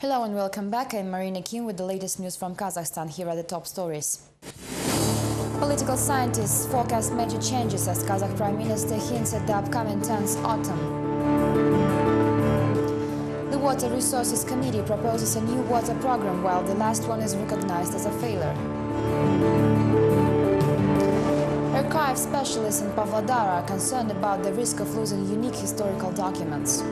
Hello and welcome back. I'm Marina Kim with the latest news from Kazakhstan. Here are the top stories. Political scientists forecast major changes as Kazakh Prime Minister hints at the upcoming tense autumn. The Water Resources Committee proposes a new water program, while the last one is recognized as a failure. Archive specialists in Pavlodar are concerned about the risk of losing unique historical documents.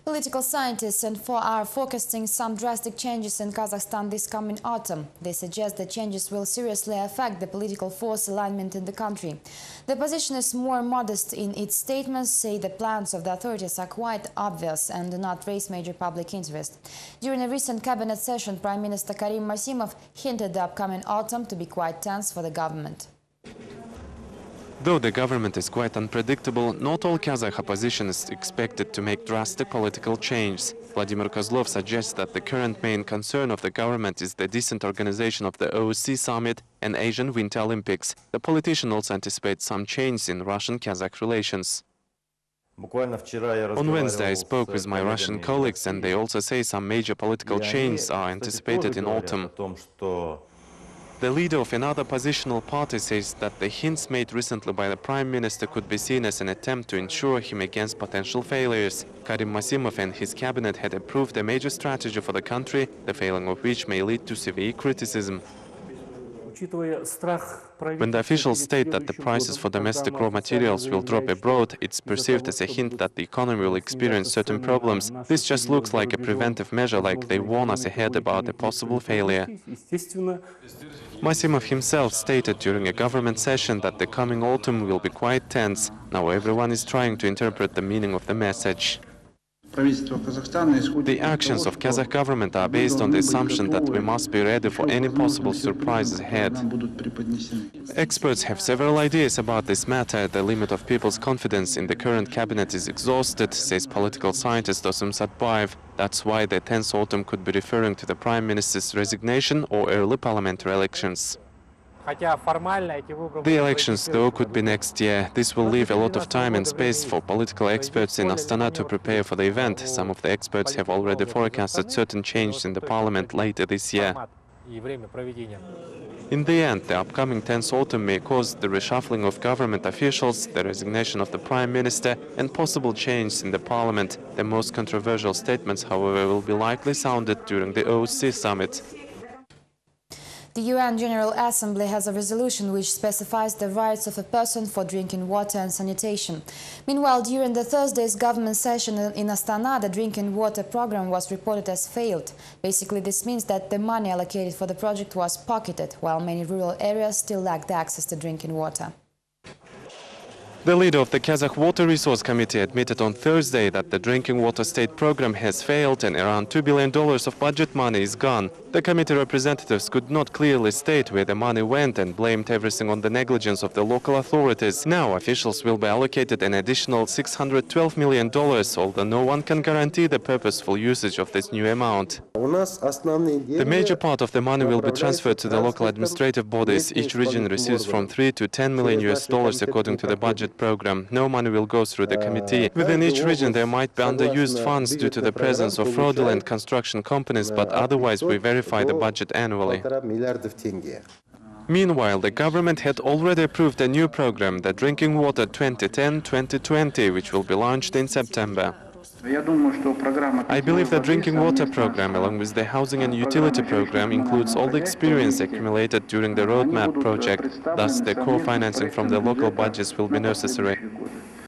Political scientists are forecasting some drastic changes in Kazakhstan this coming autumn. They suggest that changes will seriously affect the political force alignment in the country. The opposition is more modest in its statements, say the plans of the authorities are quite obvious and do not raise major public interest. During a recent cabinet session, Prime Minister Karim Masimov hinted the upcoming autumn to be quite tense for the government. Though the government is quite unpredictable, not all Kazakh opposition is expected to make drastic political changes. Vladimir Kozlov suggests that the current main concern of the government is the decent organization of the OSCE summit and Asian Winter Olympics. The politician also anticipates some change in Russian-Kazakh relations. On Wednesday, I spoke with my Russian colleagues, and they also say some major political changes are anticipated in autumn. The leader of another oppositional party says that the hints made recently by the Prime Minister could be seen as an attempt to insure him against potential failures. Karim Masimov and his cabinet had approved a major strategy for the country, the failing of which may lead to severe criticism. When the officials state that the prices for domestic raw materials will drop abroad, it's perceived as a hint that the economy will experience certain problems. This just looks like a preventive measure, like they warn us ahead about a possible failure. Masimov himself stated during a government session that the coming autumn will be quite tense. Now everyone is trying to interpret the meaning of the message. The actions of Kazakh government are based on the assumption that we must be ready for any possible surprises ahead. Experts have several ideas about this matter. The limit of people's confidence in the current cabinet is exhausted, says political scientist Osim Satbayev. That's why the tense autumn could be referring to the Prime Minister's resignation or early parliamentary elections. The elections, though, could be next year. This will leave a lot of time and space for political experts in Astana to prepare for the event. Some of the experts have already forecasted certain changes in the parliament later this year. In the end, the upcoming tense autumn may cause the reshuffling of government officials, the resignation of the Prime Minister, and possible changes in the parliament. The most controversial statements, however, will be likely sounded during the OSCE summit. The UN General Assembly has a resolution which specifies the rights of a person for drinking water and sanitation. Meanwhile, during the Thursday's government session in Astana, the drinking water program was reported as failed. Basically, this means that the money allocated for the project was pocketed, while many rural areas still lacked access to drinking water. The leader of the Kazakh Water Resource Committee admitted on Thursday that the drinking water state program has failed and around $2 billion of budget money is gone. The committee representatives could not clearly state where the money went and blamed everything on the negligence of the local authorities. Now officials will be allocated an additional $612 million, although no one can guarantee the purposeful usage of this new amount. The major part of the money will be transferred to the local administrative bodies. Each region receives from $3 to $10 million according to the budget program. No money will go through the committee. Within each region there might be underused funds due to the presence of fraudulent construction companies, but otherwise we verify the budget annually. Meanwhile, the government had already approved a new program, the Drinking Water 2010-2020, which will be launched in September. I believe the drinking water program, along with the housing and utility program, includes all the experience accumulated during the roadmap project. Thus, the co-financing from the local budgets will be necessary.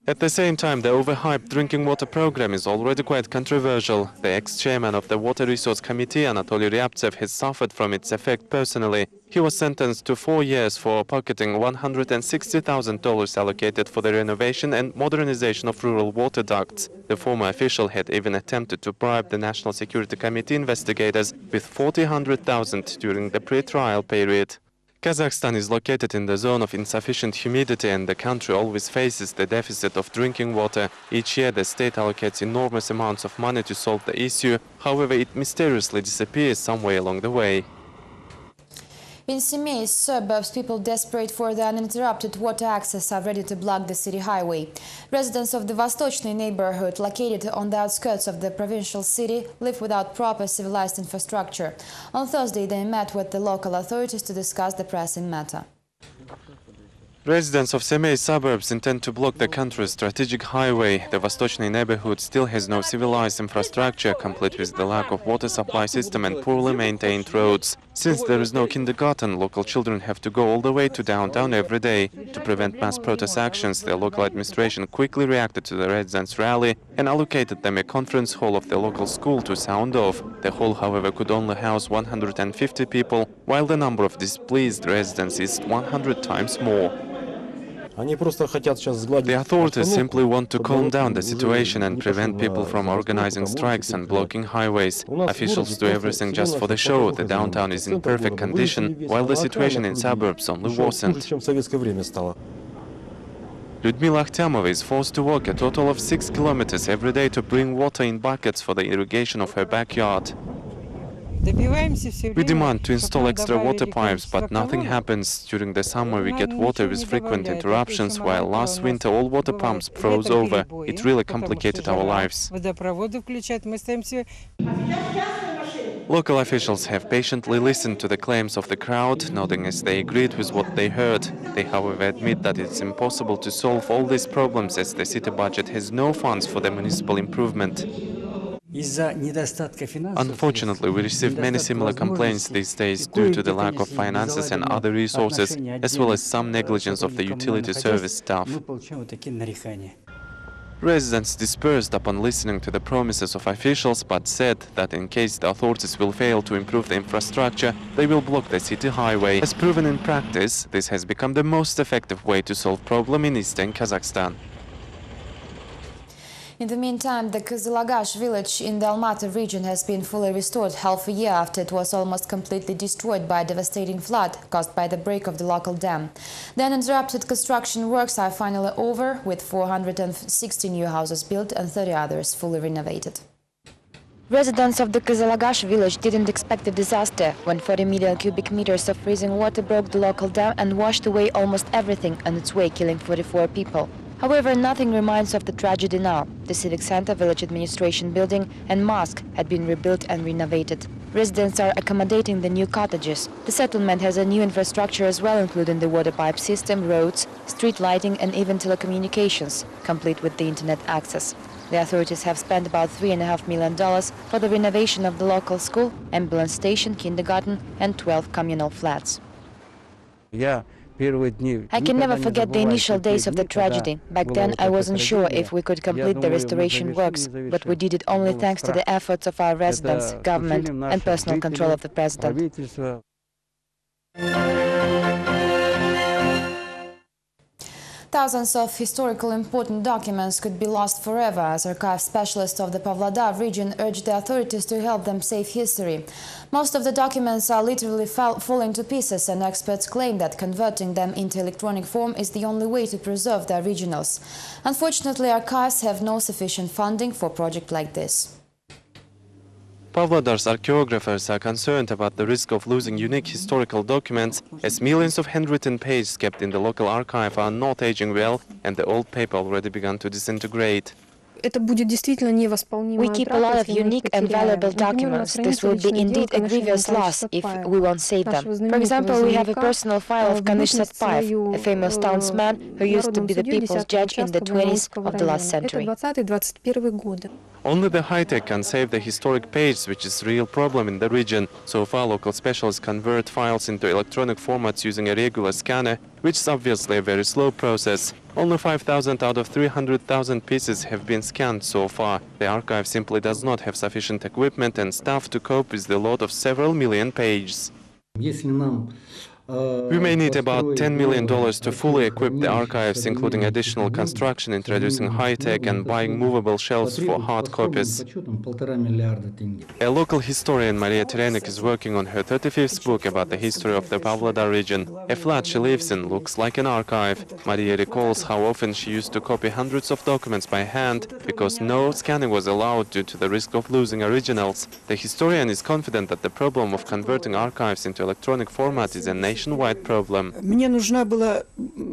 At the same time, the overhyped drinking water program is already quite controversial. The ex-chairman of the Water Resource Committee, Anatoly Ryabtsev, has suffered from its effect personally. He was sentenced to 4 years for pocketing $160,000 allocated for the renovation and modernization of rural water ducts. The former official had even attempted to bribe the National Security Committee investigators with $400,000 during the pre-trial period. Kazakhstan is located in the zone of insufficient humidity, and the country always faces the deficit of drinking water. Each year the state allocates enormous amounts of money to solve the issue. However, it mysteriously disappears somewhere along the way. In Semei's suburbs, people desperate for the uninterrupted water access are ready to block the city highway. Residents of the Vostochny neighborhood, located on the outskirts of the provincial city, live without proper civilized infrastructure. On Thursday, they met with the local authorities to discuss the pressing matter. Residents of Semei suburbs intend to block the country's strategic highway. The Vostochny neighborhood still has no civilized infrastructure, complete with the lack of water supply system and poorly maintained roads. Since there is no kindergarten, local children have to go all the way to downtown every day. To prevent mass protest actions, the local administration quickly reacted to the residents' rally and allocated them a conference hall of the local school to sound off. The hall, however, could only house 150 people, while the number of displeased residents is 100 times more. The authorities simply want to calm down the situation and prevent people from organizing strikes and blocking highways. Officials do everything just for the show. The downtown is in perfect condition, while the situation in suburbs only worsened. Lyudmila Akhtyamova is forced to walk a total of 6 kilometers every day to bring water in buckets for the irrigation of her backyard. We demand to install extra water pipes, but nothing happens. During the summer we get water with frequent interruptions, while last winter all water pumps froze over. It really complicated our lives. Local officials have patiently listened to the claims of the crowd, nodding as they agreed with what they heard. They, however, admit that it's impossible to solve all these problems as the city budget has no funds for the municipal improvement. Unfortunately, we receive many similar complaints these days due to the lack of finances and other resources, as well as some negligence of the utility service staff. Residents dispersed upon listening to the promises of officials, but said that in case the authorities will fail to improve the infrastructure, they will block the city highway. As proven in practice, this has become the most effective way to solve the problem in eastern Kazakhstan. In the meantime, the Kazalagash village in the Almaty region has been fully restored half a year after it was almost completely destroyed by a devastating flood caused by the break of the local dam. The uninterrupted construction works are finally over, with 460 new houses built and 30 others fully renovated. Residents of the Kazalagash village didn't expect a disaster when 40 million cubic meters of freezing water broke the local dam and washed away almost everything on its way, killing 44 people. However, nothing reminds of the tragedy now. The civic center, village administration building and mosque had been rebuilt and renovated. Residents are accommodating the new cottages. The settlement has a new infrastructure as well, including the water pipe system, roads, street lighting and even telecommunications, complete with the internet access. The authorities have spent about $3.5 million for the renovation of the local school, ambulance station, kindergarten and 12 communal flats. I can never forget the initial days of the tragedy. Back then I wasn't sure if we could complete the restoration works, but we did it only thanks to the efforts of our residents, government and personal control of the president. Thousands of historical important documents could be lost forever, as archive specialists of the Pavlodar region urge the authorities to help them save history. Most of the documents are literally falling to pieces, and experts claim that converting them into electronic form is the only way to preserve the originals. Unfortunately, archives have no sufficient funding for a project like this. Pavlodar's archaeographers are concerned about the risk of losing unique historical documents, as millions of handwritten pages kept in the local archive are not aging well and the old paper already began to disintegrate. We keep a lot of unique and valuable documents. This will be indeed a grievous loss if we won't save them. For example, we have a personal file of Kanysh Satpayev, a famous townsman who used to be the people's judge in the 20s of the last century. Only the high-tech can save the historic pages, which is a real problem in the region. So far, local specialists convert files into electronic formats using a regular scanner, which is obviously a very slow process. Only 5,000 out of 300,000 pieces have been scanned so far. The archive simply does not have sufficient equipment and staff to cope with the load of several million pages. We may need about $10 million to fully equip the archives, including additional construction, introducing high-tech and buying movable shelves for hard copies. A local historian, Maria Terenik, is working on her 35th book about the history of the Pavlodar region. A flat she lives in looks like an archive. Maria recalls how often she used to copy hundreds of documents by hand because no scanning was allowed due to the risk of losing originals. The historian is confident that the problem of converting archives into electronic format is a nationwide problem.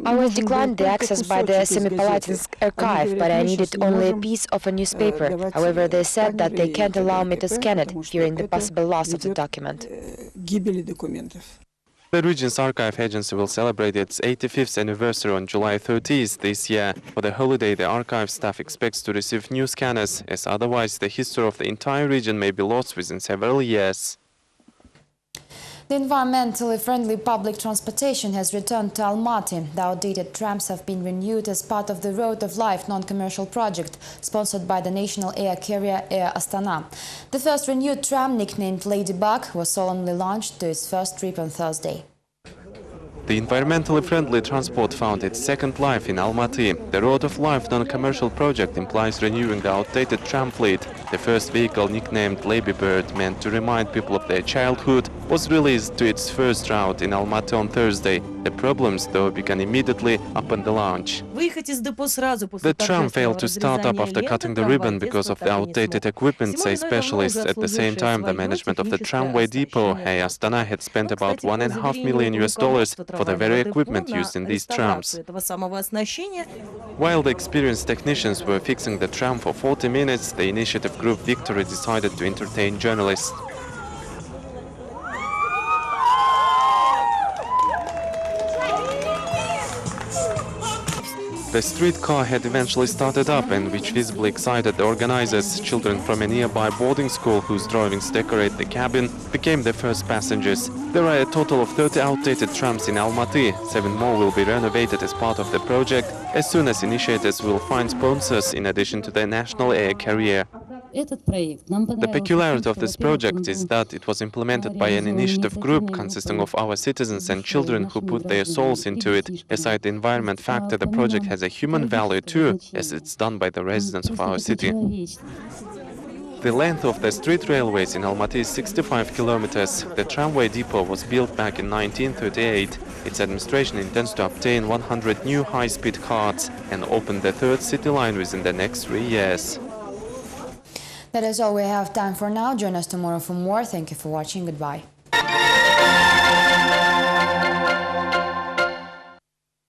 I was declined the access by the Semipalatinsk archive, but I needed only a piece of a newspaper. However, they said that they can't allow me to scan it, fearing the possible loss of the document. The region's archive agency will celebrate its 85th anniversary on July 30th this year. For the holiday, the archive staff expects to receive new scanners, as otherwise the history of the entire region may be lost within several years. The environmentally friendly public transportation has returned to Almaty. The outdated trams have been renewed as part of the Road of Life non-commercial project, sponsored by the national air carrier Air Astana. The first renewed tram, nicknamed Ladybug, was solemnly launched to its first trip on Thursday. The environmentally friendly transport found its second life in Almaty. The Road of Life non-commercial project implies renewing the outdated tram fleet. The first vehicle, nicknamed Ladybird, meant to remind people of their childhood, was released to its first route in Almaty on Thursday. The problems, though, began immediately upon the launch. The tram failed to start up after cutting the ribbon because of the outdated equipment, say specialists. At the same time, the management of the tramway depot, Air Astana, had spent about $1.5 million for the very equipment used in these trams. While the experienced technicians were fixing the tram for 40 minutes, the initiative group Victory decided to entertain journalists. The streetcar had eventually started up, and which visibly excited the organizers. Children from a nearby boarding school whose drawings decorate the cabin became the first passengers. There are a total of 30 outdated trams in Almaty. 7 more will be renovated as part of the project, as soon as initiators will find sponsors in addition to the national air carrier. The peculiarity of this project is that it was implemented by an initiative group consisting of our citizens and children who put their souls into it. Aside the environment factor, the project has a human value too, as it's done by the residents of our city. The length of the street railways in Almaty is 65 kilometers. The tramway depot was built back in 1938. Its administration intends to obtain 100 new high-speed cards and open the third city line within the next 3 years. That is all we have time for now. Join us tomorrow for more. Thank you for watching. Goodbye.